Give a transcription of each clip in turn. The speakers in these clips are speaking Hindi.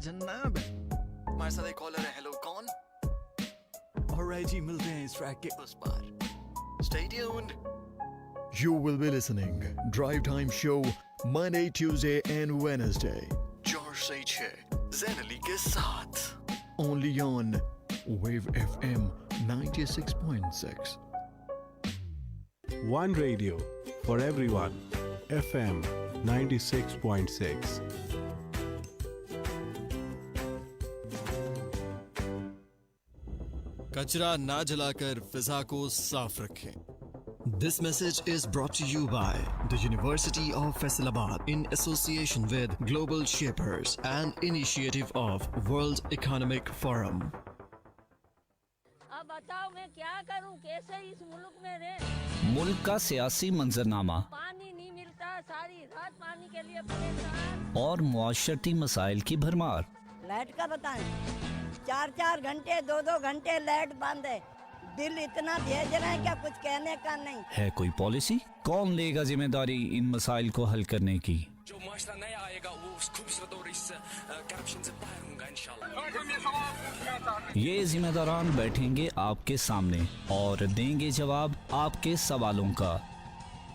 जन्नब हमारे साथ एक कॉलर है। हेलो कौन? ऑलराइट जी, मिलते हैं इस ट्रैक के उस बार। Stay tuned. You will be listening Drive Time Show Monday, Tuesday and Wednesday 4 से 6 ज़ैन अली के साथ only on Wave FM 96.6. One radio for everyone. FM 96.6. कचरा ना जलाकर फिजा को साफ रखें। This message is brought to you by the University of Faisalabad in association with Global Shapers, an initiative of World Economic Forum. अब बताओ मैं क्या करूं, कैसे इस मुल्क में रहे। मुल्क का सियासी मंजरनामा, पानी नहीं मिलता, सारी रात पानी के लिए परेशान, और मुआशरती मसाइल की भरमार। लाइट का बताएं, 4-4 घंटे 2-2 घंटे लाइट बंद है। दिल इतना भेज रहे हैं क्या, कुछ कहने का नहीं है। कोई पॉलिसी? कौन लेगा जिम्मेदारी इन मसाइल को हल करने की? जो माशरा नया आएगा वो खूबसूरत और इस करप्शन से बाहर होगा इंशाल्लाह। ये जिम्मेदारान बैठेंगे आपके सामने और देंगे जवाब आपके सवालों का।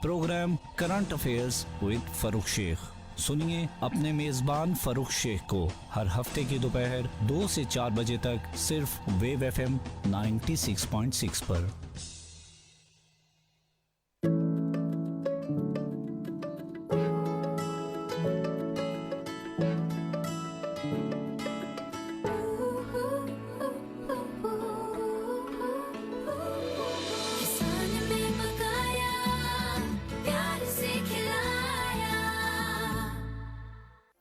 Programme current affairs with Farrukh Sheikh. सुनिए अपने मेजबान फरूख शेख को हर हफ्ते की दोपहर 2 से 4 बजे तक सिर्फ वेव FM 96.6 पर।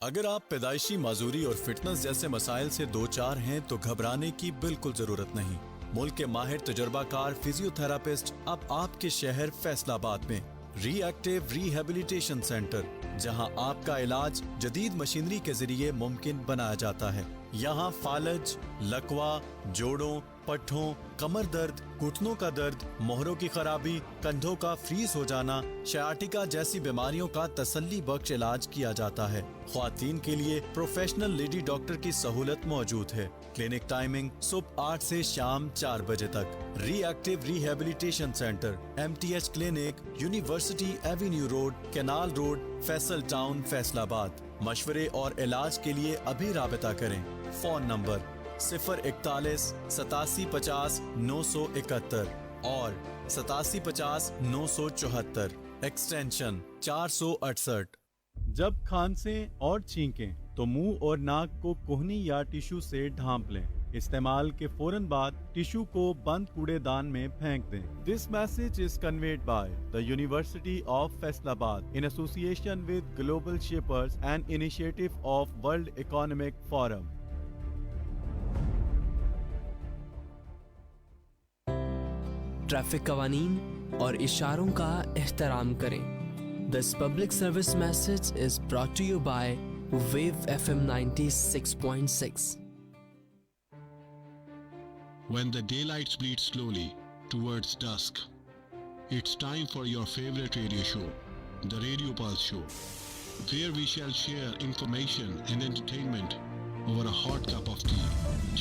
अगर आप पैदाइशी माजूरी और फिटनेस जैसे मसाइल से दो चार हैं तो घबराने की बिल्कुल जरूरत नहीं। मुल्क के माहिर तजुर्बाकार फिजियोथेरापिस्ट अब आपके शहर फैसलाबाद में रिएक्टिव रिहेबिलिटेशन सेंटर, जहां आपका इलाज जदीद मशीनरी के जरिए मुमकिन बनाया जाता है। यहाँ फालज, लकवा, जोड़ों, पट्ठों, कमर दर्द, घुटनों का दर्द, मोहरों की खराबी, कंधों का फ्रीज हो जाना, शयाटिका जैसी बीमारियों का तसल्ली बख्श इलाज किया जाता है। ख्वातीन के लिए प्रोफेशनल लेडी डॉक्टर की सहूलत मौजूद है। क्लिनिक टाइमिंग सुबह 8 से शाम 4 बजे तक। Reactive rehabilitation centre, MTH clinic, university Avenue road, canal road, Faisal town, Faisalabad. मशवरे और इलाज के लिए अभी राबता करें। फोन नंबर 041 8750 971 और 8750 974, एक्सटेंशन 468। जब खांसें और छींकें तो मुंह और नाक को कोहनी या टिश्यू से ढांप लें। इस्तेमाल के फौरन बाद टिश्यू को बंद कूड़ेदान में फेंक दें। This message is conveyed by the university of Faisalabad in association with global shapers and initiative of world economic forum. Traffic कवानीन और इशारों का एहतराम करें। This public service message is brought to you by wave FM 96.6। When the daylight bleeds slowly towards dusk, it's time for your favorite radio show, the Radio Pulse Show, where we shall share information and entertainment over a hot cup of tea.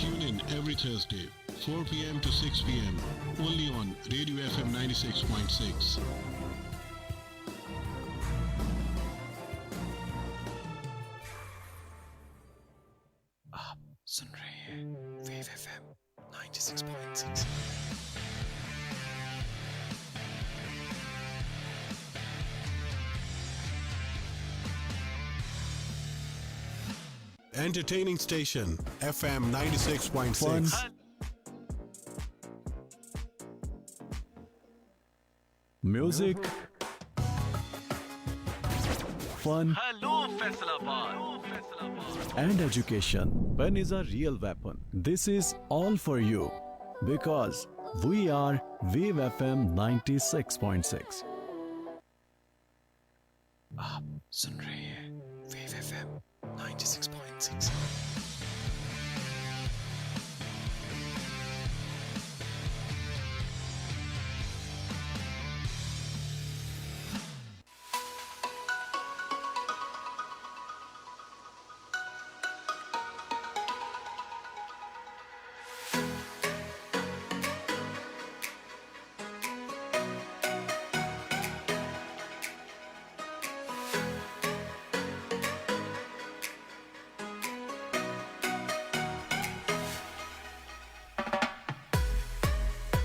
Tune in every Thursday, 4 p.m. to 6 p.m. only on Radio FM 96.6. आप सुन रहे हैं wave FM 96.6। Entertaining station FM 96.6. Music, fun, and education. Pen is a real weapon. This is all for you because we are Wave FM 96.6. आप सुन रहे हैं वेव FM 96.6।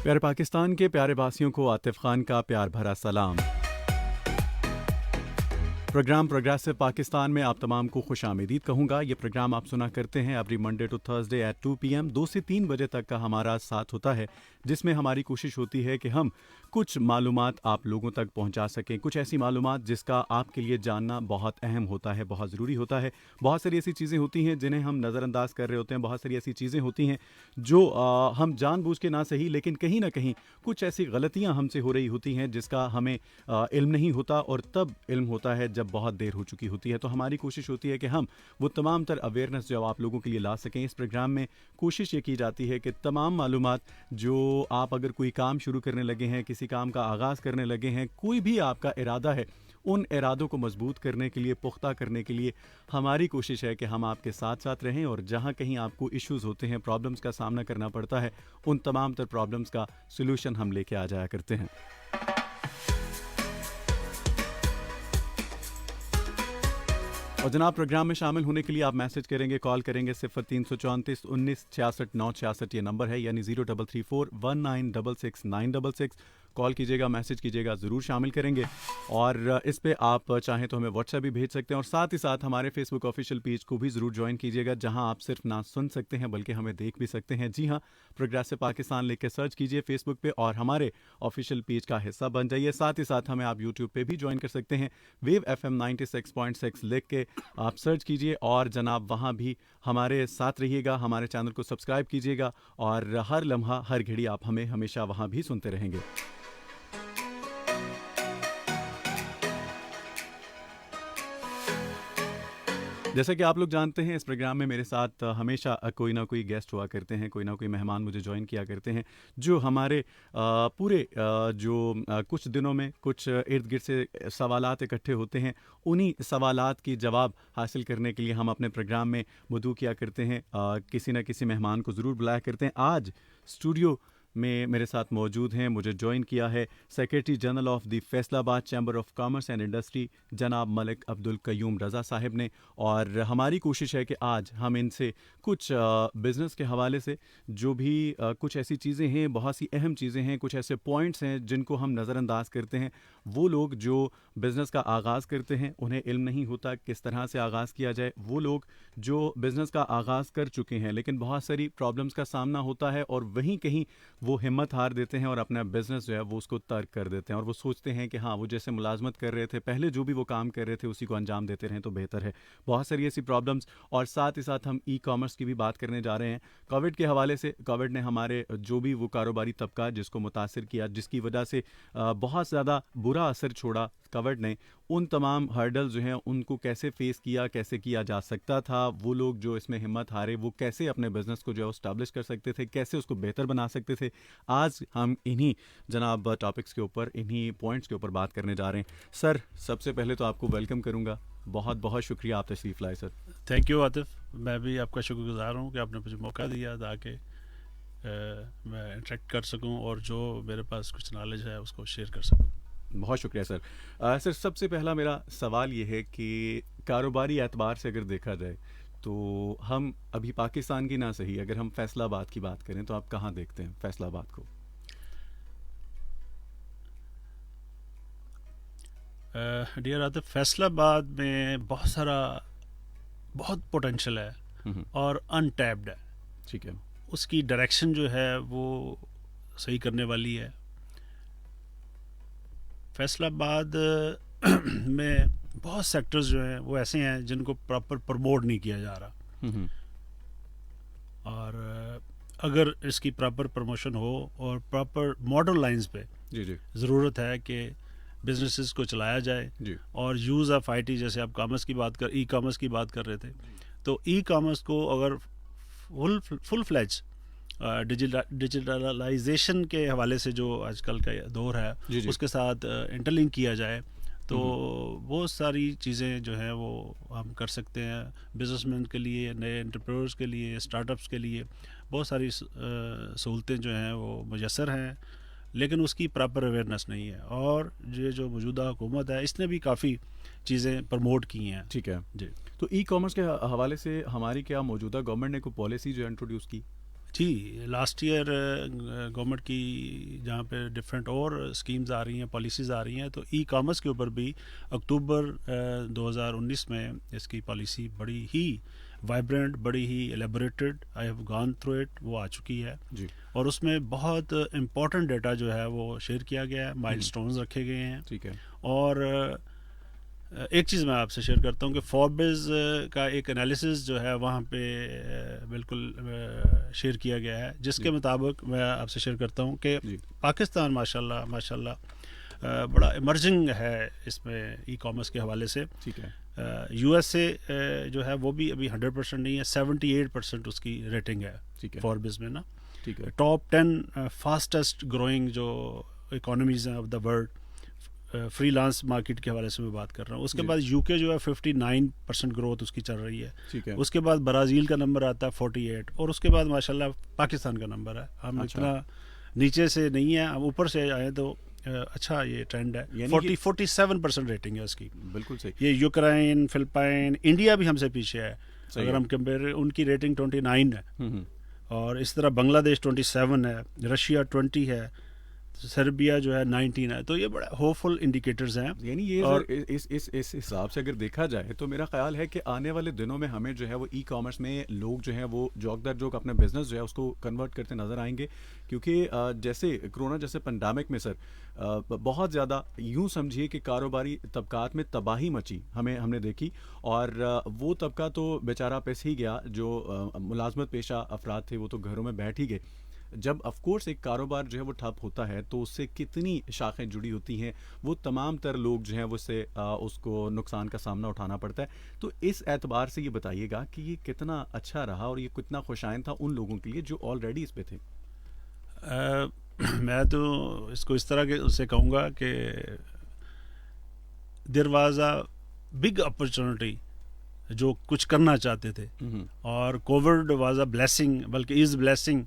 प्यारे पाकिस्तान के प्यारे वासियों को आतिफ खान का प्यार भरा सलाम। प्रोग्राम प्रोग्रेसिव पाकिस्तान में आप तमाम को खुश आमदीद कहूँगा। ये प्रोग्राम आप सुना करते हैं every Monday to Thursday at 2 PM 2 से 3 बजे तक का हमारा साथ होता है, जिसमें हमारी कोशिश होती है कि हम कुछ मालूमात आप लोगों तक पहुंचा सकें, कुछ ऐसी मालूमात जिसका आपके लिए जानना बहुत अहम होता है, बहुत ज़रूरी होता है। बहुत सारी ऐसी चीज़ें होती हैं जिन्हें हम नज़रअंदाज कर रहे होते हैं, बहुत सारी ऐसी चीज़ें होती हैं जो हम जानबूझ के ना सही लेकिन कहीं ना कहीं कुछ ऐसी गलतियां हमसे हो रही होती हैं जिसका हमें इल्म नहीं होता, और तब इल्म होता है जब बहुत देर हो चुकी होती है। तो हमारी कोशिश होती है कि हम वो तमाम तर अवेयरनेस जो आप लोगों के लिए ला सकें। इस प्रोग्राम में कोशिश ये की जाती है कि तमाम मालूमात जो आप अगर कोई काम शुरू करने लगे हैं, किसी काम का आगाज़ करने लगे हैं, कोई भी आपका इरादा है, उन इरादों को मजबूत करने के लिए, पुख्ता करने के लिए हमारी कोशिश है कि हम आपके साथ साथ रहें, और जहां कहीं आपको इश्यूज़ होते हैं, प्रॉब्लम्स का सामना करना पड़ता है, उन तमाम तर प्रॉब्लम्स का सलूशन हम लेके आ जाया करते हैं। और जनाब, प्रोग्राम में शामिल होने के लिए आप मैसेज करेंगे, कॉल करेंगे 0334 19 66 966 ये नंबर है, यानी 0334 1966 966। कॉल कीजिएगा, मैसेज कीजिएगा, ज़रूर शामिल करेंगे। और इस पे आप चाहें तो हमें व्हाट्सएप भी भेज सकते हैं, और साथ ही साथ हमारे फेसबुक ऑफिशियल पेज को भी ज़रूर ज्वाइन कीजिएगा, जहां आप सिर्फ ना सुन सकते हैं बल्कि हमें देख भी सकते हैं। जी हाँ, प्रोग्रेसिव पाकिस्तान लिख के सर्च कीजिए फेसबुक पे और हमारे ऑफिशियल पेज का हिस्सा बन जाइए। साथ ही साथ हमें आप यूट्यूब पे भी ज्वाइन कर सकते हैं, वेव FM 96.6 लिख के आप सर्च कीजिए, और जनाब वहाँ भी हमारे साथ रहिएगा, हमारे चैनल को सब्सक्राइब कीजिएगा, और हर लम्हा हर घड़ी आप हमें हमेशा वहाँ भी सुनते रहेंगे। जैसा कि आप लोग जानते हैं, इस प्रोग्राम में मेरे साथ हमेशा कोई ना कोई गेस्ट हुआ करते हैं, कोई ना कोई मेहमान मुझे ज्वाइन किया करते हैं, जो हमारे पूरे कुछ दिनों में कुछ इर्द गिर्द से सवालात इकट्ठे होते हैं, उन्हीं सवालात की जवाब हासिल करने के लिए हम अपने प्रोग्राम में मदऊ किया करते हैं, किसी न किसी मेहमान को ज़रूर बुलाया करते हैं। आज स्टूडियो में मेरे साथ मौजूद हैं, मुझे ज्वाइन किया है secretary general of the Faisalabad chamber of commerce and industry जनाब मलिक अब्दुल कयूम रज़ा साहिब ने, और हमारी कोशिश है कि आज हम इनसे कुछ बिज़नेस के हवाले से जो भी कुछ ऐसी चीज़ें हैं, बहुत सी अहम चीज़ें हैं, कुछ ऐसे पॉइंट्स हैं जिनको हम नज़रअंदाज करते हैं। वो लोग जो बिज़नेस का आगाज़ करते हैं, उन्हें इल्म नहीं होता किस तरह से आगाज़ किया जाए। वो लोग जो बिज़नेस का आगाज़ कर चुके हैं लेकिन बहुत सारी प्रॉब्लम्स का सामना होता है, और वहीं कहीं वो हिम्मत हार देते हैं और अपना बिजनेस जो है वो उसको तर्क कर देते हैं, और वो सोचते हैं कि हाँ, वो जैसे मुलाजमत कर रहे थे पहले, जो भी वो काम कर रहे थे उसी को अंजाम देते रहें तो बेहतर है। बहुत सारी ऐसी प्रॉब्लम्स, और साथ ही साथ हम ई कॉमर्स की भी बात करने जा रहे हैं। कोविड के हवाले से, कोविड ने हमारे जो भी वो कारोबारी तबका जिसको मुतासिर किया, जिसकी वजह से बहुत ज़्यादा बुरा असर छोड़ा कोविड ने, उन तमाम हर्डल जो हैं उनको कैसे फेस किया, कैसे किया जा सकता था, वो लोग जो इसमें हिम्मत हारे वो कैसे अपने बिजनेस को जो है इस्टेब्लिश कर सकते थे, कैसे उसको बेहतर बना सकते थे। आज हम इन्हीं जनाब टॉपिक्स के ऊपर, इन्हीं पॉइंट्स के ऊपर बात करने जा रहे हैं। सर, सबसे पहले तो आपको वेलकम करूंगा, बहुत बहुत शुक्रिया आप तशरीफ़ लाए सर। थैंक यू आतिफ, मैं भी आपका शुक्रगुजार हूँ कि आपने मुझे मौका दिया ताकि मैं इंटरेक्ट कर सकूँ और जो मेरे पास कुछ नॉलेज है उसको शेयर कर सकूँ। बहुत शुक्रिया सर। सर, सबसे पहला मेरा सवाल ये है कि कारोबारी एतबार से अगर देखा जाए तो हम अभी पाकिस्तान की ना सही, अगर हम फैसलाबाद की बात करें तो आप कहाँ देखते हैं फैसलाबाद को? डियर आतिफ, फैसलाबाद में बहुत पोटेंशियल है और अनटैप्ड है। ठीक है, उसकी डायरेक्शन जो है वो सही करने वाली है। फैसलाबाद में बहुत सेक्टर्स जो हैं वो ऐसे हैं जिनको प्रॉपर प्रमोट नहीं किया जा रहा, और अगर इसकी प्रॉपर प्रमोशन हो और प्रॉपर मॉडल लाइंस पे ज़रूरत है कि बिजनेसेस को चलाया जाए, और यूज़ ऑफ IT, जैसे आप ई कॉमर्स की बात कर रहे थे, तो ई कॉमर्स को अगर फुल फ्लैज डिजिटलाइजेशन के हवाले से जो आजकल का दौर है उसके साथ इंटरलिंक किया जाए तो वो सारी चीज़ें जो हैं वो हम कर सकते हैं। बिजनेसमैन के लिए, नए एंटरप्रेन्योर्स के लिए, स्टार्टअप्स के लिए बहुत सारी सहूलतें जो हैं वो मुयस्सर हैं, लेकिन उसकी प्रॉपर अवेयरनेस नहीं है। और ये जो मौजूदा हुकूमत है इसने भी काफ़ी चीज़ें प्रमोट की हैं। ठीक है जी। तो ई कॉमर्स के हवाले से हमारी क्या मौजूदा गवर्नमेंट ने कोई पॉलिसी जो इंट्रोड्यूस की? जी, लास्ट ईयर गवर्नमेंट की जहाँ पे डिफरेंट और स्कीम्स आ रही हैं, पॉलिसीज़ आ रही हैं, तो ई कॉमर्स के ऊपर भी अक्टूबर 2019 में इसकी पॉलिसी बड़ी ही वाइब्रेंट, बड़ी ही elaborated, I have gone through it, वो आ चुकी है जी। और उसमें बहुत इम्पोर्टेंट डेटा जो है वो शेयर किया गया है, माइलस्टोन्स रखे गए हैं। ठीक है। और एक चीज़ मैं आपसे शेयर करता हूँ कि फोर्ब्स का एक एनालिसिस जो है वहाँ पे बिल्कुल शेयर किया गया है, जिसके मुताबिक मैं आपसे शेयर करता हूँ कि पाकिस्तान माशाल्लाह बड़ा इमर्जिंग है इसमें ई कॉमर्स के हवाले से। ठीक है। USA जो है वो भी अभी 100% नहीं है, 78% उसकी रेटिंग है। ठीक है। फोर्ब्स में ना। ठीक है। टॉप 10 फास्टेस्ट ग्रोइंग जो इकोनॉमीज हैं of the world, freelance market के हवाले से मैं बात कर रहा हूँ। उसके बाद यूके जो है 59% ग्रोथ उसकी चल रही है। ठीक है। उसके बाद ब्राज़ील का नंबर आता है 48 और उसके बाद माशाल्लाह पाकिस्तान का नंबर है। हम इतना नीचे से नहीं है, हम ऊपर से आए तो अच्छा ये ट्रेंड है। 47% रेटिंग है उसकी। बिल्कुल सही। ये यूक्रेन, फिलिपाइन, इंडिया भी हमसे पीछे है अगर हम कंपेयर, उनकी रेटिंग 29 है और इस तरह बांग्लादेश 27 है, रशिया 20 है, सर्बिया जो है 19 है। तो ये बड़ा होपफुल इंडिकेटर्स हैं। यानी ये और इस हिसाब से अगर देखा जाए तो मेरा ख्याल है कि आने वाले दिनों में हमें जो है वो ई कॉमर्स में लोग जो है वो जोक दर जोक अपना बिजनेस जो है उसको कन्वर्ट करते नज़र आएंगे, क्योंकि जैसे कोरोना जैसे पेंडेमिक में सर बहुत ज़्यादा यूँ समझिए कि कारोबारी तबकात में तबाही मची हमने देखी, और वो तबका तो बेचारा पैसे ही गया, जो मुलाजमत पेशा अफराद थे वो तो घरों में बैठ ही गए। जब ऑफ कोर्स एक कारोबार जो है वो ठप होता है तो उससे कितनी शाखें जुड़ी होती हैं, वो तमाम तर लोग जो हैं वो उससे उसको नुकसान का सामना उठाना पड़ता है। तो इस एतबार से ये बताइएगा कि ये कितना अच्छा रहा और ये कितना खुशाइन था उन लोगों के लिए जो ऑलरेडी इस पे थे। मैं तो इसको इस तरह के उससे कहूँगा कि there was a big opportunity, जो कुछ करना चाहते थे, और कोविड वाज अ ब्लेसिंग, बल्कि is blessing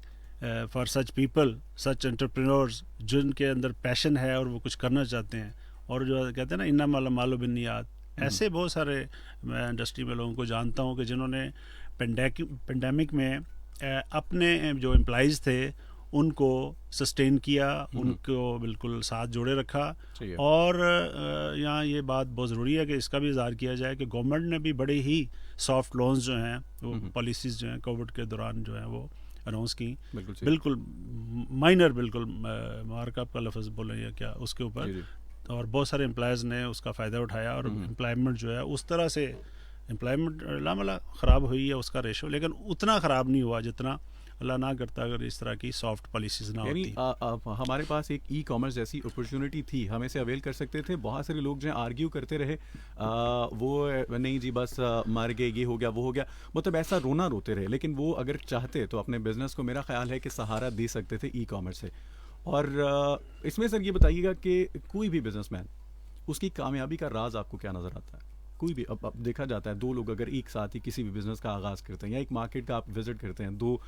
for such people, such entrepreneurs जिनके अंदर पैशन है और वो कुछ करना चाहते हैं, और जो कहते हैं ना इन्ना मालो बिन्नियात, ऐसे बहुत सारे मैं इंडस्ट्री में लोगों को जानता हूँ कि जिन्होंने पेंडेमिक में अपने जो एम्प्लॉइज़ थे उनको सस्टेन किया, उनको बिल्कुल साथ जोड़े रखा। और यहाँ ये बात बहुत ज़रूरी है कि इसका भी इज़हार किया जाए कि गवर्नमेंट ने भी बड़े ही सॉफ्ट लोन्स जो हैं वो पॉलिसीज़ जो हैं कोविड के दौरान जो हैं वो अनाउंस की, बिल्कुल माइनर, बिल्कुल मार्कअप का लफ्ज़ बोले या क्या उसके ऊपर, और बहुत सारे एम्प्लॉयज़ ने उसका फ़ायदा उठाया और एम्प्लॉयमेंट जो है उस तरह से एम्प्लॉयमेंट लामला ख़राब हुई है उसका रेशो, लेकिन उतना ख़राब नहीं हुआ जितना अल्लाह ना करता अगर इस तरह की सॉफ्ट पॉलिसीज ना होती। हमारे पास एक ई कॉमर्स जैसी अपॉर्चुनिटी थी, हम इसे अवेल कर सकते थे। बहुत सारे लोग जो हैं आर्ग्यू करते रहे, वो नहीं जी बस मर गए, ये हो गया वो हो गया, मतलब ऐसा रोना रोते रहे, लेकिन वो अगर चाहते तो अपने बिजनेस को मेरा ख्याल है कि सहारा दे सकते थे ई कॉमर्स से। और इसमें सर ये बताइएगा कि कोई भी बिजनेसमैन, उसकी कामयाबी का राज आपको क्या नज़र आता है? कोई भी अब देखा जाता है, दो लोग अगर एक साथ ही किसी भी बिज़नेस का आगाज़ करते हैं या एक मार्केट का आप विज़िट करते हैं, दो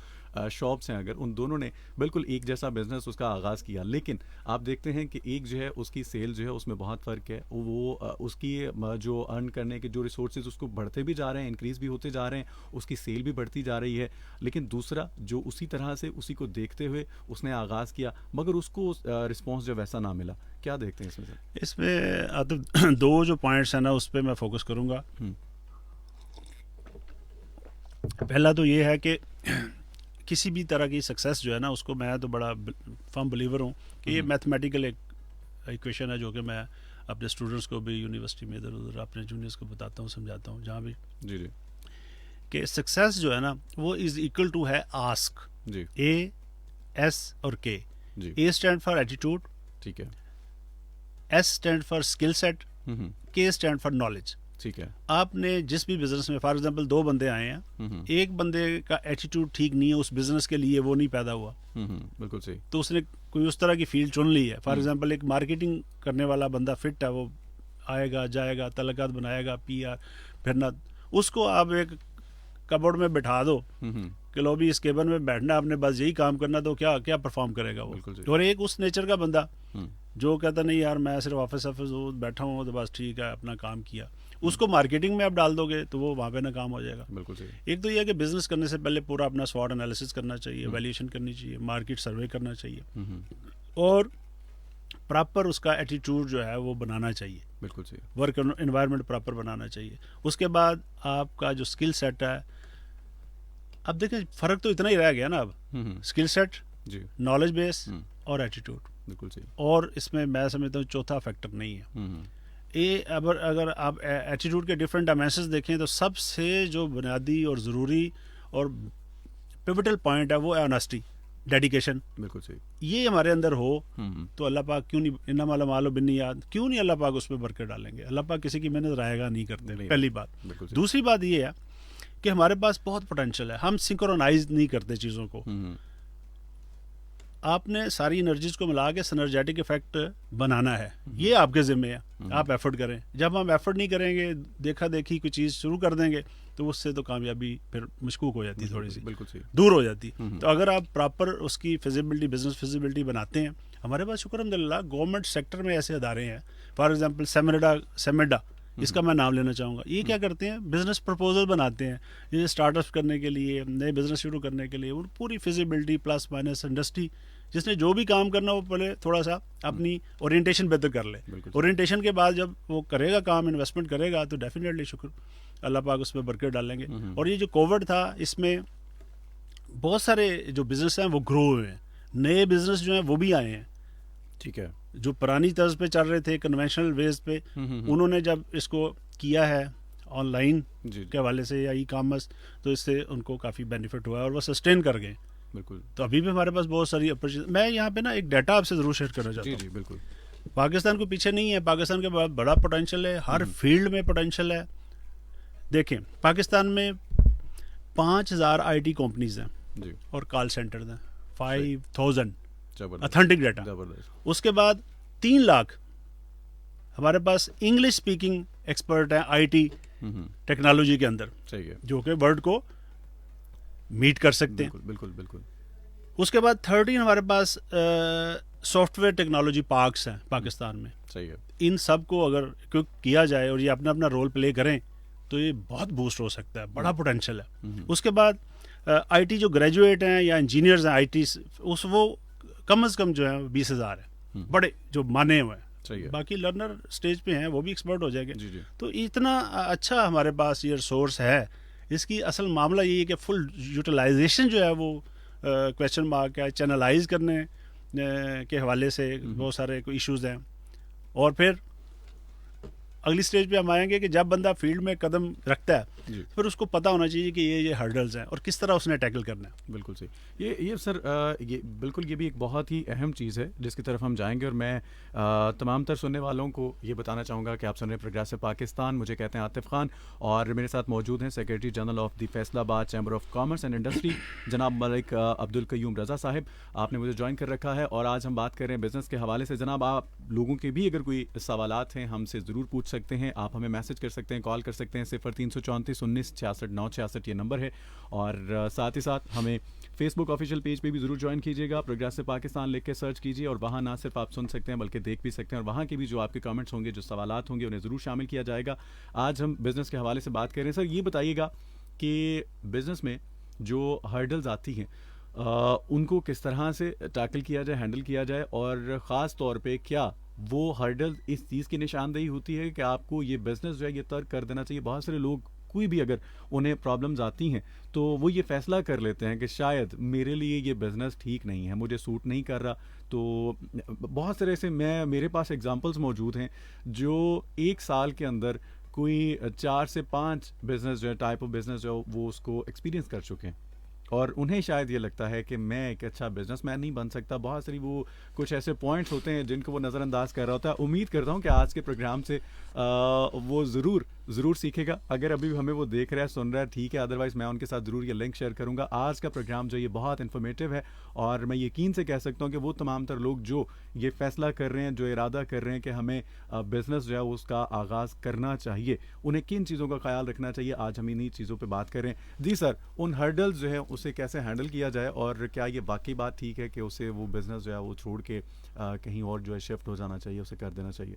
शॉप्स हैं, अगर उन दोनों ने बिल्कुल एक जैसा बिज़नेस उसका आगाज़ किया, लेकिन आप देखते हैं कि एक जो है उसकी सेल जो है उसमें बहुत फ़र्क है, वो उसकी जो अर्न करने के जो रिसोर्सेज उसको बढ़ते भी जा रहे हैं, इंक्रीज़ भी होते जा रहे हैं, उसकी सेल भी बढ़ती जा रही है, लेकिन दूसरा जो उसी तरह से उसी को देखते हुए उसने आगाज़ किया मगर उसको रिस्पॉन्स जो वैसा ना मिला, क्या देखते हैं इसमें सर? इसमें दो जो पॉइंट्स हैं ना उस पर मैं फोकस करूँगा। पहला तो ये है कि किसी भी तरह की सक्सेस जो है ना उसको मैं तो बड़ा फर्म बिलीवर हूँ कि ये मैथमेटिकल एक इक्वेशन है, जो कि मैं अपने स्टूडेंट्स को भी यूनिवर्सिटी में इधर उधर अपने जूनियर्स को बताता हूँ, समझाता हूँ जहाँ भी, जी जी, कि सक्सेस जो है ना वो इज़ इक्वल टू है आस्क, ए एस और के। ए स्टैंड फॉर एटीट्यूड, ठीक है, S stand for skill set, के स्टैंड फॉर नॉलेज, ठीक है। आपने जिस भी बिजनेस में, फॉर एग्जांपल दो बंदे आए हैं, एक बंदे का एटीट्यूड ठीक नहीं है उस बिजनेस के लिए, वो नहीं पैदा हुआ, बिल्कुल सही, तो उसने कोई उस तरह की फील्ड चुन ली है। फॉर एग्जांपल एक मार्केटिंग करने वाला बंदा फिट है, वो आएगा जाएगा, तलकात बनाएगा, पीआर फिरना, उसको आप एक कबोर्ड में बैठा दो कि लो भी इस केबन में बैठना, आपने बस यही काम करना, तो क्या क्या परफॉर्म करेगा वो। और एक उस नेचर का बंदा जो कहता नहीं यार मैं सिर्फ ऑफिस बैठा हूँ तो बस ठीक है अपना काम किया, उसको मार्केटिंग में आप डाल दोगे तो वो वहाँ पे नाकाम हो जाएगा। बिल्कुल सही। एक तो ये है कि बिजनेस करने से पहले पूरा अपना स्वॉट एनालिसिस करना चाहिए, वैल्यूएशन करनी चाहिए, मार्केट सर्वे करना चाहिए और प्रॉपर उसका एटीट्यूड जो है वो बनाना चाहिए। बिल्कुल सही। वर्क एनवायरनमेंट प्रॉपर बनाना चाहिए। उसके बाद आपका जो स्किल सेट है, अब देखें फ़र्क तो इतना ही रह गया ना अब, स्किल सेट जी, नॉलेज बेस और एटीट्यूड। बिल्कुल सही। और इसमें मैं समझता हूँ चौथा फैक्टर नहीं है ये। अगर आप एटीट्यूड के डिफरेंट डायमेंशंस देखें तो सबसे जो बुनियादी और ज़रूरी और पिवटल पॉइंट है वो है ऑनेस्टी, डेडिकेशन। बिल्कुल सही। ये हमारे अंदर हो तो अल्लाह पाक क्यों नहीं, इन्नमा मालो बिन्नियात, क्यों नहीं अल्लाह पाक उसमें बरकत डालेंगे। अल्लाह पाक किसी की मेहनत रायगा नहीं करते, पहली बात। दूसरी बात ये है कि हमारे पास बहुत पोटेंशियल है, हम सिंक्रोनाइज नहीं करते चीज़ों को। आपने सारी एनर्जीज को मिला के सिनर्जेटिक इफेक्ट बनाना है, ये आपके ज़िम्मे है। आप एफर्ट करें। जब हम एफर्ट नहीं करेंगे, देखा देखी कोई चीज़ शुरू कर देंगे तो उससे तो कामयाबी फिर मशकूक हो जाती है, थोड़ी सी बिल्कुल सही, दूर हो जाती। तो अगर आप प्रॉपर उसकी फिजिबिलिटी, बिजनेस फिजिबिलिटी बनाते हैं, हमारे पास शुक्र अल्हम्दुलिल्लाह गवर्नमेंट सेक्टर में ऐसे अदारे हैं, फॉर एग्जांपल सेमेडा, इसका मैं नाम लेना चाहूँगा। ये क्या करते हैं, बिजनेस प्रपोजल बनाते हैं ये स्टार्टअप करने के लिए, नए बिजनेस शुरू करने के लिए। वो पूरी फिजिबिलिटी प्लस माइनस इंडस्ट्री, जिसने जो भी काम करना वो पहले थोड़ा सा अपनी ओरिएंटेशन बेहतर कर ले। ओरिएंटेशन के बाद जब वो करेगा काम, इन्वेस्टमेंट करेगा तो डेफिनेटली शुक्र अल्लाह पाक उसमें बरकत डालेंगे। और ये जो कोविड था, इसमें बहुत सारे जो बिजनेस हैं वो ग्रो हुए हैं, नए बिजनेस जो हैं वो भी आए हैं। ठीक है। जो पुरानी तर्ज पे चल रहे थे कन्वेंशनल वेज पे, उन्होंने जब इसको किया है ऑनलाइन के हवाले से या ई कॉमर्स, तो इससे उनको काफ़ी बेनिफिट हुआ है और वो सस्टेन कर गए। बिल्कुल। तो अभी भी हमारे पास बहुत सारी अपॉर्चुनिटी। मैं यहाँ पे ना एक डाटा आपसे ज़रूर शेयर करना चाहता हूँ। जी, बिल्कुल। पाकिस्तान को पीछे नहीं है, पाकिस्तान के पास बड़ा पोटेंशियल है, हर फील्ड में पोटेंशियल है। देखें, पाकिस्तान में 5000 IT कंपनीज हैं और कॉल सेंटर्स हैं 5000, ऑथेंटिक डाटा। उसके बाद 3 लाख हमारे पास इंग्लिश स्पीकिंग एक्सपर्ट हैं IT टेक्नोलॉजी के अंदर, जो कि वर्ल्ड को मीट कर सकते हैं। बिल्कुल बिल्कुल। उसके बाद 13 हमारे पास सॉफ्टवेयर टेक्नोलॉजी पार्क्स हैं पाकिस्तान में। सही है। इन सब को अगर किया जाए और ये अपना अपना रोल प्ले करें तो ये बहुत बूस्ट हो सकता है, बड़ा पोटेंशियल है। उसके बाद IT जो ग्रेजुएट हैं या इंजीनियर्स हैं IT, वो कम से कम जो है 20,000 है, बड़े जो माने हुए हैं। बाकी लर्नर स्टेज पे हैं, वो भी एक्सपर्ट हो जाएंगे। तो इतना अच्छा हमारे पास ये रिसोर्स है। इसकी असल मामला यही है कि फुल यूटिलाइजेशन जो है वो क्वेश्चन मार्क है। चैनलाइज करने के हवाले से बहुत सारे इश्यूज हैं। और फिर अगली स्टेज पे हम आएंगे कि जब बंदा फील्ड में कदम रखता है फिर उसको पता होना चाहिए कि ये हर्डल्स हैं और किस तरह उसने टैकल करना है। बिल्कुल सही। ये सर ये बिल्कुल, ये भी एक बहुत ही अहम चीज़ है जिसकी तरफ हम जाएंगे। और मैं तमाम तर सुनने वालों को ये बताना चाहूँगा कि आप सुन रहे हैं प्रोग्रेसिव पाकिस्तान। मुझे कहते हैं आतिफ खान और मेरे साथ मौजूद हैं secretary general of the Faisalabad chamber of commerce and industry जनाब मलिक अब्दुल कयूम रज़ा साहिब। आपने मुझे ज्वाइन कर रखा है और आज हम बात कर रहे हैं बिज़नेस के हवाले से। जनाब, आप लोगों के भी अगर कोई सवालात हैं हमसे ज़रूर पूछ सकते हैं। आप हमें मैसेज कर सकते हैं, कॉल कर सकते हैं। 0334 19 66 966 ये नंबर है। और साथ ही साथ हमें फेसबुक ऑफिशियल पेज पे भी ज़रूर ज्वाइन कीजिएगा। प्रोग्रेसिव पाकिस्तान लिख के सर्च कीजिए और वहाँ ना सिर्फ आप सुन सकते हैं बल्कि देख भी सकते हैं। और वहाँ के भी जो आपके कमेंट्स होंगे, जो सवालात होंगे, उन्हें ज़रूर शामिल किया जाएगा। आज हम बिज़नेस के हवाले से बात कर रहे हैं। सर, ये बताइएगा कि बिज़नेस में जो हर्डल्स आती हैं उनको किस तरह से टैकल किया जाए, हैंडल किया जाए, और ख़ास तौर पे क्या वो हर्डल इस चीज़ की निशानदेही होती है कि आपको ये बिज़नेस जो है ये तर्क कर देना चाहिए। बहुत सारे लोग, कोई भी अगर उन्हें प्रॉब्लम्स आती हैं तो वो ये फैसला कर लेते हैं कि शायद मेरे लिए ये बिज़नेस ठीक नहीं है, मुझे सूट नहीं कर रहा। तो बहुत सारे ऐसे मेरे पास एग्जांपल्स मौजूद हैं जो 1 साल के अंदर कोई 4 से 5 बिज़नेस जो है, टाइप ऑफ बिज़नेस जो वो उसको एक्सपीरियंस कर चुके हैं और उन्हें शायद ये लगता है कि मैं एक अच्छा बिजनेसमैन नहीं बन सकता। बहुत सारी वो कुछ ऐसे पॉइंट्स होते हैं जिनको वो नज़रअंदाज कर रहा होता है। उम्मीद करता हूँ कि आज के प्रोग्राम से वो ज़रूर सीखेगा। अगर अभी हमें वो देख रहा है, सुन रहा है, ठीक है, अदरवाइज़ मैं उनके साथ ज़रूर ये लिंक शेयर करूँगा। आज का प्रोग्राम जो ये बहुत इन्फॉर्मेटिव है और मैं यकीन से कह सकता हूँ कि वो तमाम तर लोग जो ये फैसला कर रहे हैं, जो इरादा कर रहे हैं कि हमें बिज़नेस जो है उसका आगाज़ करना चाहिए, उन्हें किन चीज़ों का ख्याल रखना चाहिए, आज हम इन्हीं चीज़ों पर बात कर रहे हैं। जी सर, उन हर्डल्स जो है उसे कैसे हैंडल किया जाए और क्या ये बाकी बात ठीक है कि उसे वो बिज़नेस जो है वो छोड़ के कहीं और जो है शिफ्ट हो जाना चाहिए, उसे कर देना चाहिए?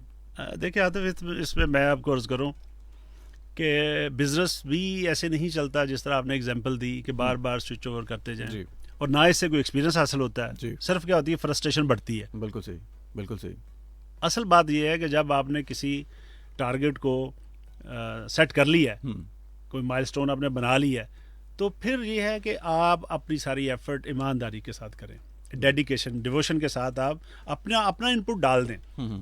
देखिए आतिफ, इसमें मैं आपको अर्ज़ करूँ कि बिजनेस भी ऐसे नहीं चलता जिस तरह आपने एग्जांपल दी कि बार बार स्विच ओवर करते जाएं, और ना इससे कोई एक्सपीरियंस हासिल होता है, सिर्फ क्या होती है फ्रस्ट्रेशन बढ़ती है। बिल्कुल सही, बिल्कुल सही। असल बात यह है कि जब आपने किसी टारगेट को सेट कर लिया है, कोई माइलस्टोन आपने बना लिया है, तो फिर ये है कि आप अपनी सारी एफर्ट ईमानदारी के साथ करें, डेडिकेशन डिवोशन के साथ आप अपना इनपुट डाल दें,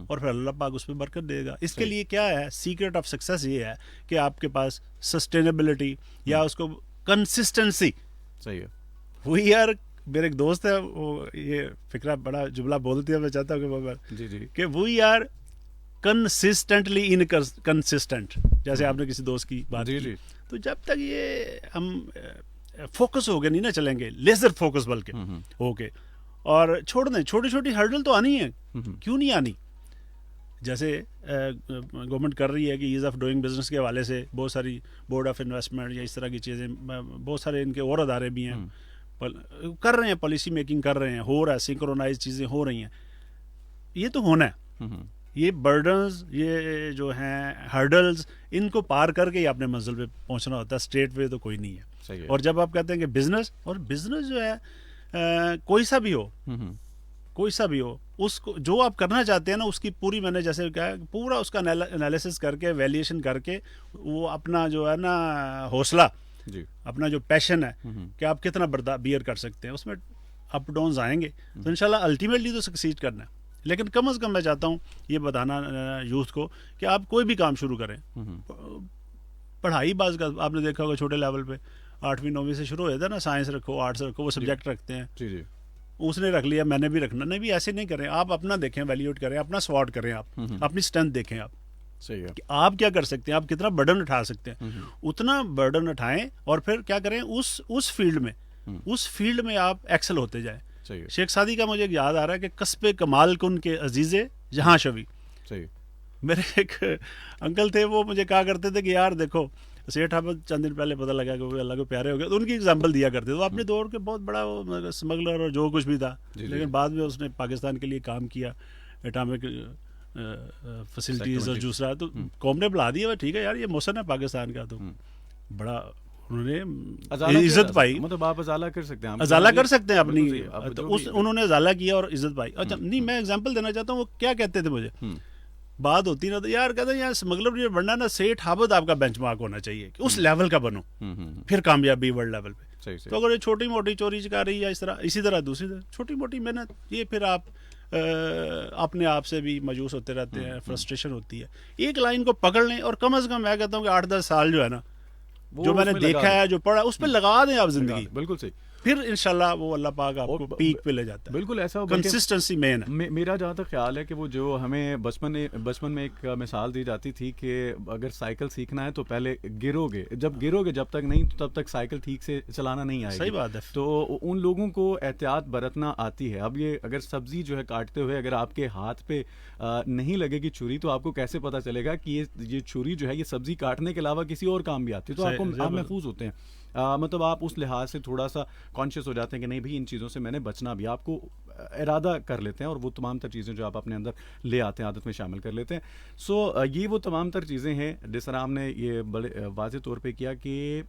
और फिर अल्लाह पाक उस पर बरकत देगा। इसके लिए क्या है, सीक्रेट ऑफ सक्सेस ये है कि आपके पास सस्टेनेबिलिटी या उसको कंसिस्टेंसी। सही है। वी आर, मेरे एक दोस्त है, वो ये फिक्रा बड़ा जुमला बोलती है, मैं चाहता हूँ कि वी आर कंसिस्टेंटली इनकंसिस्टेंट, जैसे आपने किसी दोस्त की बात की। तो जब तक ये हम फोकस हो गए नहीं ना चलेंगे, लेजर फोकस बल्कि होके, और छोड़ दें, छोटी छोटी हर्डल तो आनी है, क्यों नहीं आनी। जैसे गवर्नमेंट कर रही है कि ईज़ ऑफ डूइंग बिजनेस के हवाले से बहुत सारी बोर्ड ऑफ इन्वेस्टमेंट या इस तरह की चीज़ें, बहुत सारे इनके और अदारे भी हैं कर रहे हैं, पॉलिसी मेकिंग कर रहे हैं, हो रहा है, सिंक्रोनाइज चीज़ें हो रही हैं। ये तो होना है, ये बर्डन्स, ये जो हैं हर्डल्स, इनको पार करके ही अपने मंजिल पे पहुंचना होता है, स्ट्रेट वे तो कोई नहीं है। सही है। और जब आप कहते हैं कि बिजनेस, और बिजनेस जो है कोई सा भी हो, कोई सा भी हो, उसको जो आप करना चाहते हैं ना, उसकी पूरी, मैंने जैसे कहा, पूरा उसका एनालिसिस करके, वैल्यूएशन करके, वो अपना जो है ना हौसला, अपना जो पैशन है कि आप कितना बियर कर सकते हैं, उसमें अप डाउन्स आएंगे, तो इंशाल्लाह अल्टीमेटली तो सक्सीड करना है। लेकिन कम से कम मैं चाहता हूँ ये बताना यूथ को कि आप कोई भी काम शुरू करें, पढ़ाई बाज का आपने देखा होगा छोटे लेवल पे 8वीं 9वीं से शुरू हो जाता है ना, साइंस रखो, आर्ट्स रखो, वो सब्जेक्ट रखते हैं, जी। उसने रख लिया, मैंने भी रखना, नहीं भी ऐसे नहीं करें, आप अपना देखें, वैल्यूएट करें, अपना स्वॉट करें, आप अपनी स्ट्रेंथ देखें, आप सही है कि आप क्या कर सकते हैं, आप कितना बर्डन उठा सकते हैं, उतना बर्डन उठाएं, और फिर क्या करें, उस फील्ड में आप एक्सेल होते जाएं। शेख सादी का मुझे याद आ रहा है कि कस्बे कमाल कुन के अजीज़े जहां शवी। सही। मेरे एक अंकल थे, वो मुझे कहा करते थे कि यार देखो, सेठ अहमद चंद दिन पहले पता लगा कि वो अल्लाह को प्यारे हो गए, तो उनकी एग्जाम्पल दिया करते थे। वो अपने दौर के बहुत बड़ा स्मगलर और जो कुछ भी था, लेकिन बाद में उसने पाकिस्तान के लिए काम किया, एटॉमिक फैसिलिटीज और दूसरा, तो कौम ने बुला दिया, ठीक है यार, ये मौसम है पाकिस्तान का, तो बड़ा उन्होंने इज्जत पाई। मतलब आप अजाला कर सकते हैं, अजाला कर सकते हैं अपनी, तो उन्होंने अजाला किया और इज्जत पाई। अच्छा, नहीं, मैं एग्जांपल देना चाहता हूँ, वो क्या कहते थे मुझे, बात होती ना, तो यार कहते हैं यार स्मगलर बनना ना, सेठ हाबद आपका बेंचमार्क होना चाहिए कि उस लेवल का बनो, फिर कामयाबी वर्ल्ड लेवल पे। तो अगर ये छोटी मोटी चोरी चकारी या इसी तरह दूसरी तरह छोटी मोटी मेहनत, ये फिर आप अपने आप से भी मायूस होते रहते हैं, फ्रस्ट्रेशन होती है। एक लाइन को पकड़ लें, और कम से कम मैं कहता हूँ कि 8-10 साल जो है ना, जो मैंने देखा है, जो पढ़ा, उस पर लगा दें आप जिंदगी। बिल्कुल सही। फिर इंशाल्लाह वो अल्लाह पाक आपको पीक पे ले जाता है। बिल्कुल ऐसा, कंसिस्टेंसी मेन है। मेरा जहाँ तक ख्याल है कि वो जो हमें बचपन में एक मिसाल दी जाती थी कि अगर साइकिल सीखना है तो पहले गिरोगे, जब तक नहीं तो तब तक साइकिल ठीक से चलाना नहीं आएगी। सही बात है। तो उन लोगों को एहतियात बरतना आती है। अब ये अगर सब्जी जो है काटते हुए अगर आपके हाथ पे नहीं लगेगी छुरी, तो आपको कैसे पता चलेगा कि ये छुरी जो है ये सब्जी काटने के अलावा किसी और काम भी आती है, तो आप महफूज होते हैं। मतलब आप उस लिहाज से थोड़ा सा कॉन्शियस हो जाते हैं कि नहीं भाई, इन चीज़ों से मैंने बचना भी, आपको इरादा कर लेते हैं, और वो तमाम तर चीज़ें जो आप अपने अंदर ले आते हैं, आदत में शामिल कर लेते हैं। सो ये वो तमाम तर चीज़ें हैं जिस तरह हमने ये बड़े वाज़े तौर पे किया कि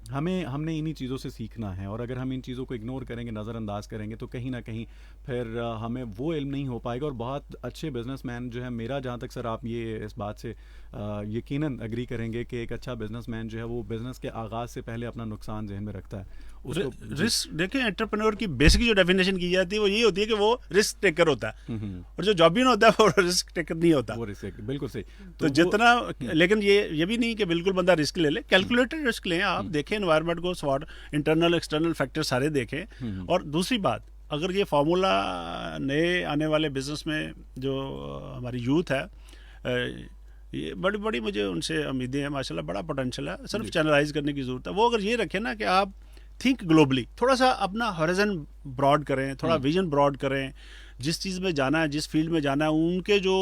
हमने इन्हीं चीज़ों से सीखना है, और अगर हम इन चीज़ों को इग्नोर करेंगे, नज़रअंदाज करेंगे, तो कहीं ना कहीं फिर हमें वो इल्म नहीं हो पाएगा। और बहुत अच्छे बिजनेसमैन जो है, मेरा जहाँ तक सर आप ये इस बात से यकीनन एग्री करेंगे कि एक अच्छा बिजनेसमैन जो है वो बिजनेस के आगाज़ से पहले अपना नुकसान जहन में रखता है। रिस्क देखें, एंटरप्रेन्योर की बेसिक जो डेफिनेशन की जाती है वो ये होती है कि वो रिस्क टेकर होता है, और जो जॉबिन होता है वो रिस्क टेकर नहीं होता। वो रिस्क, बिल्कुल सही। तो जितना, लेकिन ये भी नहीं कि बिल्कुल बंदा रिस्क ले ले, कैलकुलेटेड रिस्क लें आप, देखें एनवायरनमेंट को, स्वॉट, इंटरनल एक्सटर्नल फैक्टर सारे देखें। और दूसरी बात, अगर ये फार्मूला नए आने वाले बिजनेस में जो हमारी यूथ है, ये बड़ी मुझे उनसे उम्मीदें हैं, माशाल्लाह बड़ा पोटेंशियल है, सिर्फ चैनलाइज करने की ज़रूरत है। वो अगर ये रखें ना कि आप थिंक ग्लोबली, थोड़ा सा अपना हॉरिजन ब्रॉड करें, थोड़ा विजन ब्रॉड करें, जिस चीज़ में जाना है, जिस फील्ड में जाना है, उनके जो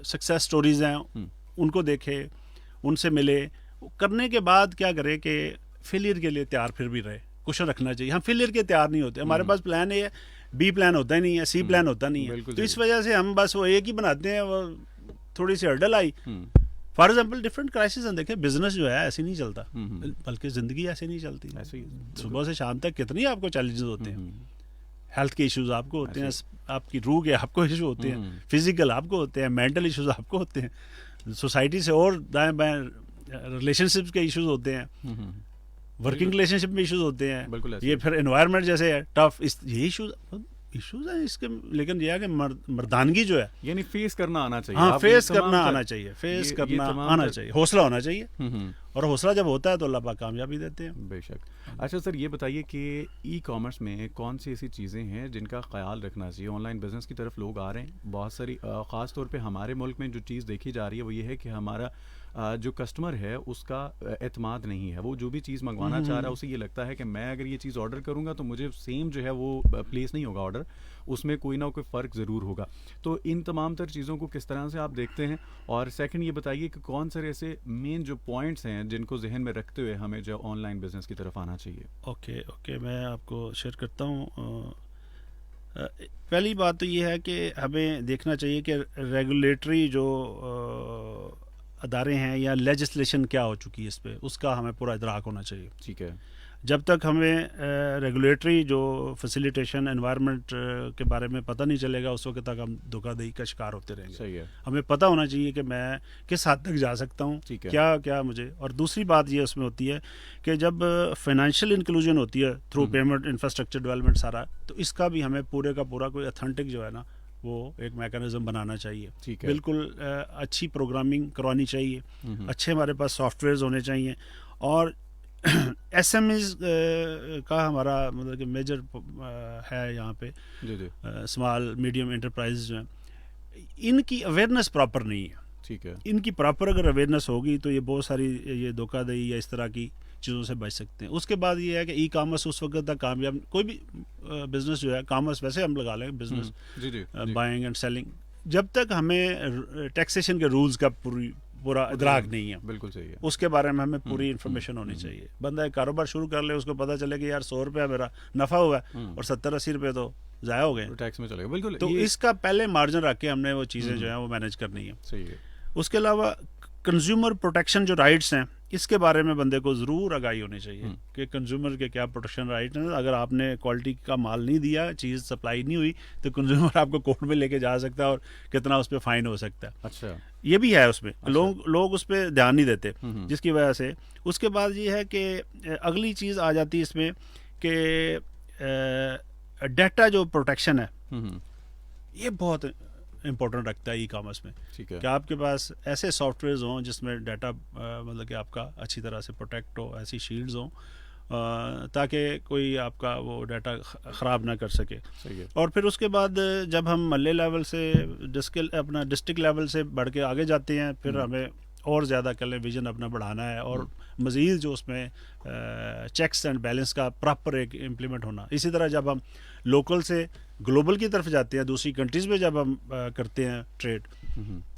सक्सेस स्टोरीज़ हैं उनको देखें, उनसे मिले, करने के बाद क्या करें कि फेलियर के लिए तैयार फिर भी रहे, क्वेश्चन रखना चाहिए। हम फेलियर के तैयार नहीं होते, हमारे पास प्लान ए है, बी प्लान होता ही नहीं है, सी प्लान होता नहीं है, तो इस वजह से हम बस वो एक ही बनाते हैं, वो थोड़ी सी हर्डल आई, फॉर एग्जाम्पल डिफरेंट क्राइसिस हैं, देखें बिजनेस जो है ऐसे नहीं चलता, बल्कि ज़िंदगी ऐसे नहीं चलती, ऐसे ही सुबह से शाम तक कितनी आपको चैलेंजेस होते हैं, हेल्थ के इश्यूज आपको होते हैं, आपकी रूह के आपको इशू होते हैं, फिजिकल आपको होते हैं, मेंटल इश्यूज आपको होते हैं, सोसाइटी से और दाएं बाएं रिलेशनशिप्स के इश्यूज होते हैं, वर्किंग रिलेशनशिप में इश्यूज होते हैं, ये फिर एनवायरनमेंट जैसे है टफ, ये इश्यूज हैं इसके, लेकिन यह है कि मर्दानगी जो है यानी फेस करना आना चाहिए। हाँ, फेस करना आना चाहिए, फेस करना आना चाहिए, हौसला होना चाहिए, और हौसला जब होता है तो अल्लाह पाक कामयाबी देते हैं। बेशक। अच्छा सर, ये बताइए कि ई कॉमर्स में कौन सी ऐसी चीज़ें हैं जिनका ख्याल रखना चाहिए? ऑनलाइन बिजनेस की तरफ लोग आ रहे हैं बहुत सारी, ख़ास तौर पे हमारे मुल्क में जो चीज़ देखी जा रही है वो ये है कि हमारा जो कस्टमर है उसका एतमाद नहीं है, वो जो भी चीज़ मंगवाना चाह रहा है उसे ये लगता है कि मैं अगर ये चीज़ ऑर्डर करूँगा तो मुझे सेम जो है वो प्लेस नहीं होगा ऑर्डर, उसमें कोई ना कोई फ़र्क ज़रूर होगा। तो इन तमाम तर चीज़ों को किस तरह से आप देखते हैं? और सेकंड ये बताइए कि कौन सारे ऐसे मेन जो पॉइंट्स हैं जिनको जहन में रखते हुए हमें जो ऑनलाइन बिजनेस की तरफ आना चाहिए? ओके, मैं आपको शेयर करता हूँ। पहली बात तो ये है कि हमें देखना चाहिए कि रेगुलेटरी जो अदारे हैं या लेजिस्लेशन क्या हो चुकी है इस पर, उसका हमें पूरा इदराक होना चाहिए। ठीक है। जब तक हमें रेगुलेटरी जो फैसिलिटेशन एनवायरनमेंट के बारे में पता नहीं चलेगा उस वक्त तक हम धोखाधड़ी का शिकार होते रहेंगे। सही है। हमें पता होना चाहिए कि मैं किस हद तक जा सकता हूँ, क्या क्या मुझे। और दूसरी बात ये उसमें होती है कि जब फाइनेंशियल इंक्लूजन होती है थ्रू पेमेंट इंफ्रास्ट्रक्चर डेवलपमेंट सारा, तो इसका भी हमें पूरे का पूरा कोई अथेंटिक जो है ना वो एक मैकेनिज्म बनाना चाहिए। ठीक है। बिल्कुल अच्छी प्रोग्रामिंग करवानी चाहिए, अच्छे हमारे पास सॉफ्टवेयर्स होने चाहिए, और SMEs का हमारा मतलब कि मेजर है यहाँ पे, स्मॉल मीडियम एंटरप्राइज जो हैं, इनकी अवेयरनेस प्रॉपर नहीं है। ठीक है। इनकी प्रॉपर अगर अवेयरनेस होगी तो ये बहुत सारी ये धोखाधड़ी या इस तरह की चीज़ों से बच सकते हैं। उसके बाद ये है कि ई कॉमर्स उस वक्त तक कामयाब, कोई भी बिजनेस जो है, कॉमर्स वैसे हम लगा लें बिजनेस, बाइंग एंड सेलिंग, जब तक हमें टैक्सेशन के रूल्स का पूरा इदराक नहीं है, बिल्कुल सही है, उसके बारे में हमें पूरी इन्फॉर्मेशन होनी चाहिए। बंदा एक कारोबार शुरू कर ले, उसको पता चले कि यार 100 रुपया मेरा नफ़ा हुआ और 70-80 रुपये तो ज़ाया हो गए, टैक्स में चलेगा। बिल्कुल। तो इसका पहले मार्जिन रख के हमने वो चीज़ें जो है वो मैनेज करनी है। सही है। उसके अलावा कंज्यूमर प्रोटेक्शन जो राइट्स हैं, इसके बारे में बंदे को ज़रूर आगाही होनी चाहिए कि कंज्यूमर के क्या प्रोटेक्शन राइट हैं। अगर आपने क्वालिटी का माल नहीं दिया, चीज़ सप्लाई नहीं हुई, तो कंज्यूमर आपको कोर्ट में लेके जा सकता है और कितना उस पर फाइन हो सकता है। अच्छा, ये भी है उसमें। अच्छा। लोग उस पर ध्यान नहीं देते, जिसकी वजह से। उसके बाद ये है कि अगली चीज़ आ जाती है इसमें कि डाटा जो प्रोटेक्शन है, ये बहुत इम्पोर्टेंट रखता है ई कॉमर्स में। ठीक है। कि आपके पास ऐसे सॉफ्टवेयर्स हों जिसमें डाटा मतलब कि आपका अच्छी तरह से प्रोटेक्ट हो, ऐसी शील्ड्स हों ताकि कोई आपका वो डाटा ख़राब ना कर सके। सही है। और फिर उसके बाद जब हम महल्ले लेवल से अपना डिस्ट्रिक्ट लेवल से बढ़ के आगे जाते हैं, फिर हमें और ज़्यादा कल विजन अपना बढ़ाना है और मज़ीद जो उसमें चेक्स एंड बैलेंस का प्रॉपर एक इम्प्लीमेंट होना। इसी तरह जब हम लोकल से ग्लोबल की तरफ जाते हैं, दूसरी कंट्रीज़ में जब हम करते हैं ट्रेड,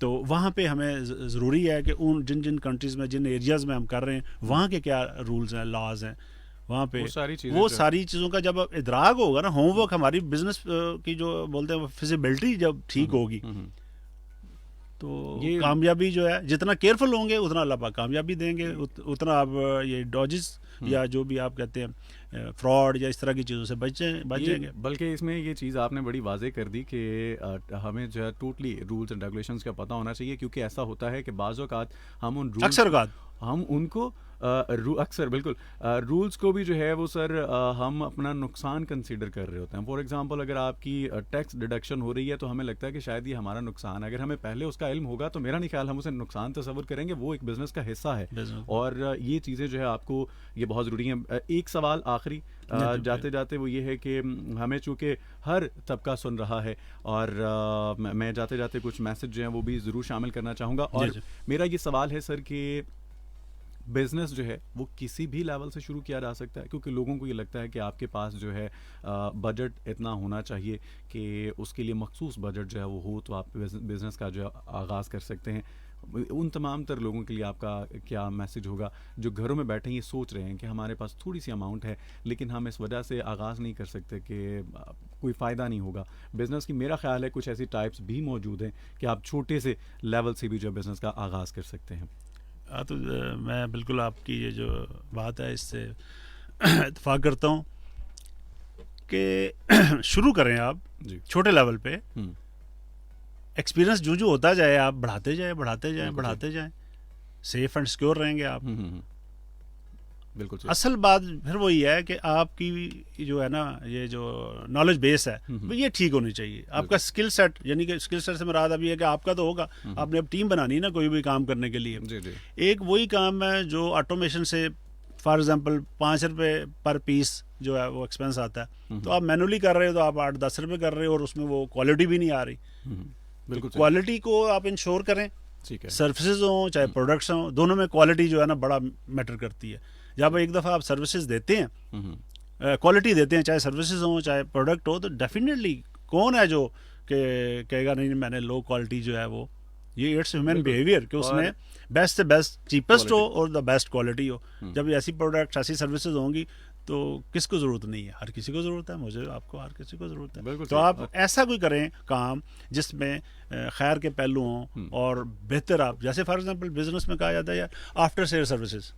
तो वहाँ पे हमें ज़रूरी है कि उन जिन कंट्रीज़ में, जिन एरियाज़ में हम कर रहे हैं, वहाँ के क्या रूल्स हैं, लॉज हैं, वहाँ पे वो सारी चीज़ों का जब इदराक होगा ना, होमवर्क हमारी बिजनेस की जो बोलते हैं फिजिबिलिटी जब ठीक होगी, तो ये कामयाबी जो है, जितना केयरफुल होंगे उतना अल्लाह पाक कामयाबी देंगे, उतना आप ये डॉजेस या जो भी आप कहते हैं फ्रॉड या इस तरह की चीज़ों से बचेंगे। बल्कि इसमें ये चीज़ आपने बड़ी वाजे कर दी कि हमें जो है टोटली रूल्स एंड रेगुलेशंस का पता होना चाहिए, क्योंकि ऐसा होता है कि बाज़ औक़ात हम उन रूल्स हम उनको अक्सर बिल्कुल रूल्स को भी जो है वो सर हम अपना नुकसान कंसीडर कर रहे होते हैं। फॉर एग्जांपल अगर आपकी टैक्स डिडक्शन हो रही है तो हमें लगता है कि शायद ये हमारा नुकसान है। अगर हमें पहले उसका इल्म होगा तो मेरा नहीं ख्याल हम उसे नुकसान तस्वर करेंगे, वो एक बिज़नेस का हिस्सा है और ये चीज़ें जो है आपको ये बहुत ज़रूरी है। एक सवाल आखिरी जाते जाते वो ये है कि हमें चूँकि हर तबका सुन रहा है और मैं जाते जाते कुछ मैसेज जो हैं वो भी ज़रूर शामिल करना चाहूँगा। और मेरा ये सवाल है सर कि बिज़नेस जो है वो किसी भी लेवल से शुरू किया जा सकता है, क्योंकि लोगों को ये लगता है कि आपके पास जो है बजट इतना होना चाहिए कि उसके लिए मखसूस बजट जो है वो हो तो आप बिज़नेस का जो है आगाज़ कर सकते हैं। उन तमाम तर लोगों के लिए आपका क्या मैसेज होगा जो घरों में बैठे ये सोच रहे हैं कि हमारे पास थोड़ी सी अमाउंट है लेकिन हम इस वजह से आगाज़ नहीं कर सकते कि कोई फ़ायदा नहीं होगा बिज़नेस की? मेरा ख्याल है कुछ ऐसी टाइप्स भी मौजूद हैं कि आप छोटे से लेवल से भी जो बिज़नेस का आगाज़ कर सकते हैं। तो मैं बिल्कुल आपकी ये जो बात है इससे इत्तेफाक करता हूँ कि शुरू करें आप छोटे लेवल पे, एक्सपीरियंस जो होता जाए आप बढ़ाते जाएं, सेफ एंड सिक्योर रहेंगे आप। बिल्कुल असल बात फिर वही है कि आपकी जो है ना ये जो नॉलेज बेस है ये ठीक होनी चाहिए। आपका स्किल सेट, यानी कि स्किल सेट से मुराद अभी है कि आपका तो होगा, आपने अब टीम बनानी है ना कोई भी काम करने के लिए। एक वही काम है जो ऑटोमेशन से फॉर एग्जांपल 5 रुपए पर पीस जो है वो एक्सपेंस आता है, तो आप मैनुअली कर रहे हो तो आप 8-10 रुपए कर रहे हो और उसमें वो क्वालिटी भी नहीं आ रही। बिल्कुल क्वालिटी को आप इंश्योर करें, सर्विसेज हो चाहे प्रोडक्ट्स हो, दोनों में क्वालिटी जो है ना बड़ा मैटर करती है। जब एक दफ़ा आप सर्विसेज देते हैं, क्वालिटी देते हैं, चाहे सर्विसेज हो चाहे प्रोडक्ट हो, तो डेफिनेटली कौन है जो कहेगा नहीं मैंने लो क्वालिटी जो है वो, ये इट्स ह्यूमन बिहेवियर कि उसमें बेस्ट से बेस्ट चीपेस्ट हो और द बेस्ट क्वालिटी हो। जब ऐसी प्रोडक्ट्स ऐसी सर्विसेज होंगी तो किसको ज़रूरत नहीं है? हर किसी को ज़रूरत है, मुझे आपको हर किसी को ज़रूरत है। तो आप ऐसा कोई करें काम जिसमें खैर के पहलू हों और बेहतर। आप जैसे फॉर एग्जांपल बिजनेस में कहा जाता है यार after sale services,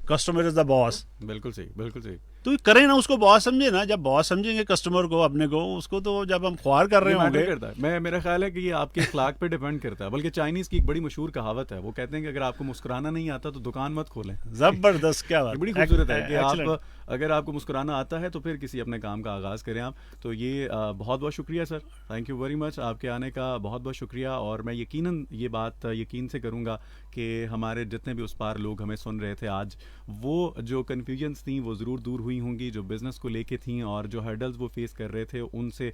customer is the boss. बिल्कुल सही, बिल्कुल सही। तो करें ना, उसको बॉस समझे ना। जब बॉस समझेंगे कस्टमर को अपने को, उसको तो जब हम ख्वार कर रहे होंगे करता है। मेरा ख्याल है कि ये आपके अखलाक पे डिपेंड करता है। बल्कि चाइनीज की एक बड़ी मशहूर कहावत है, वो कहते हैं कि अगर आपको मुस्कुराना नहीं आता तो दुकान मत खोलें। जबरदस्त, क्या बात, बड़ी खूबसूरत है कि आप अगर आपको मुस्कुराना आता है तो फिर किसी अपने काम का आगाज़ करें आप। तो ये बहुत बहुत शुक्रिया sir, thank you very much, आपके आने का बहुत बहुत शुक्रिया। और मैं यकीनन ये बात यकीन से करूँगा कि हमारे जितने भी उस पार लोग हमें सुन रहे थे आज, वो जो कन्फ्यूजन्स थी वो ज़रूर दूर हुई होंगी, जो बिज़नेस को लेके थी और जो हर्डल्स वो फेस कर रहे थे उनसे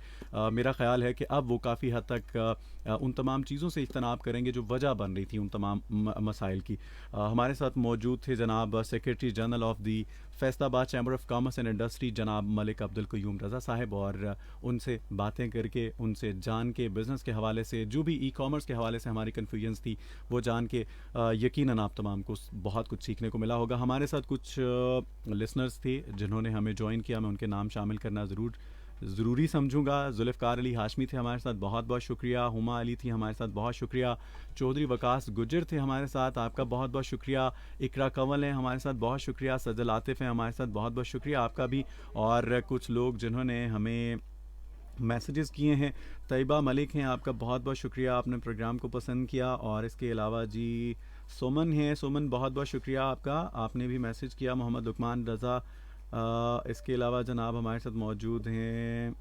मेरा ख्याल है कि अब वो काफ़ी हद तक उन तमाम चीज़ों से इज्तनाब करेंगे जो वजह बन रही थी उन तमाम मसाइल की। हमारे साथ मौजूद थे जनाब secretary general of the Faisalabad chamber of commerce and industry जनाब मलिक अब्दुल क़य्यूम रज़ा साहब, और उनसे बातें करके, उनसे जान के, बिज़नेस के हवाले से जो भी ई कॉमर्स के हवाले से हमारी कन्फ्यूजन्स थी वो जान के यकीनन आप तमाम को बहुत कुछ सीखने को मिला होगा। हमारे साथ कुछ लिसनर्स थे जिन्होंने हमें ज्वाइन किया, मैं उनके नाम शामिल करना ज़रूरी समझूंगा। जुल्फ़कार अली हाशमी थे हमारे साथ, बहुत बहुत शुक्रिया। हुमा अली थी हमारे साथ, बहुत शुक्रिया। चौधरी वकास गुज्जर थे हमारे साथ, आपका बहुत बहुत शुक्रिया। इकरा कंवल हैं हमारे साथ, बहुत शुक्रिया। सजल आतिफ़ हैं हमारे साथ, बहुत बहुत शुक्रिया आपका भी। और कुछ लोग जिन्होंने हमें मैसेजेस किए हैं, तैयबा मलिक हैं, आपका बहुत बहुत शुक्रिया, आपने प्रोग्राम को पसंद किया। और इसके अलावा जी सोमन हैं, सोमन बहुत बहुत शुक्रिया आपका, आपने भी मैसेज किया। मोहम्मद लुकमान रज़ा, इसके अलावा जनाब हमारे साथ मौजूद हैं,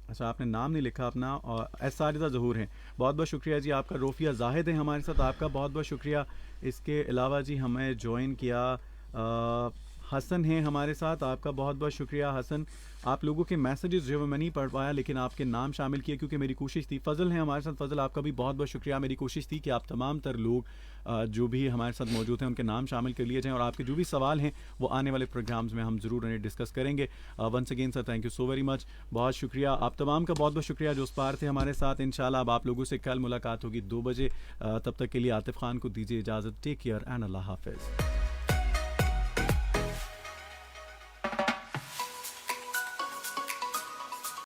अच्छा आपने नाम नहीं लिखा अपना, और एसारिदा ज़हूर हैं, बहुत बहुत शुक्रिया जी आपका। रोफ़िया जाहिद हैं हमारे साथ, आपका बहुत बहुत शुक्रिया। इसके अलावा जी हमें ज्वाइन किया हसन हैं हमारे साथ, आपका बहुत बहुत शुक्रिया हसन। आप लोगों के मैसेजेस जो मैं नहीं पढ़ पाया लेकिन आपके नाम शामिल किए क्योंकि मेरी कोशिश थी। फ़ज़ल हैं हमारे साथ, फ़ज़ल आपका भी बहुत बहुत शुक्रिया। मेरी कोशिश थी कि आप तमाम तर लोग जो भी हमारे साथ मौजूद हैं उनके नाम शामिल कर लिए जाएँ और आपके जो भी सवाल हैं वो आने वाले प्रोग्राम्स में हम ज़रूर उन्हें डिस्कस करेंगे। Once again sir thank you so very much, बहुत शुक्रिया। आप तमाम का बहुत बहुत शुक्रिया जो उस पार थे हमारे साथ। इंशाल्लाह अब आप लोगों से कल मुलाकात होगी 2 बजे, तब तक के लिए आतिफ़ खान को दीजिए इजाज़त। टेक केयर एंड अल्लाह हाफ़िज़।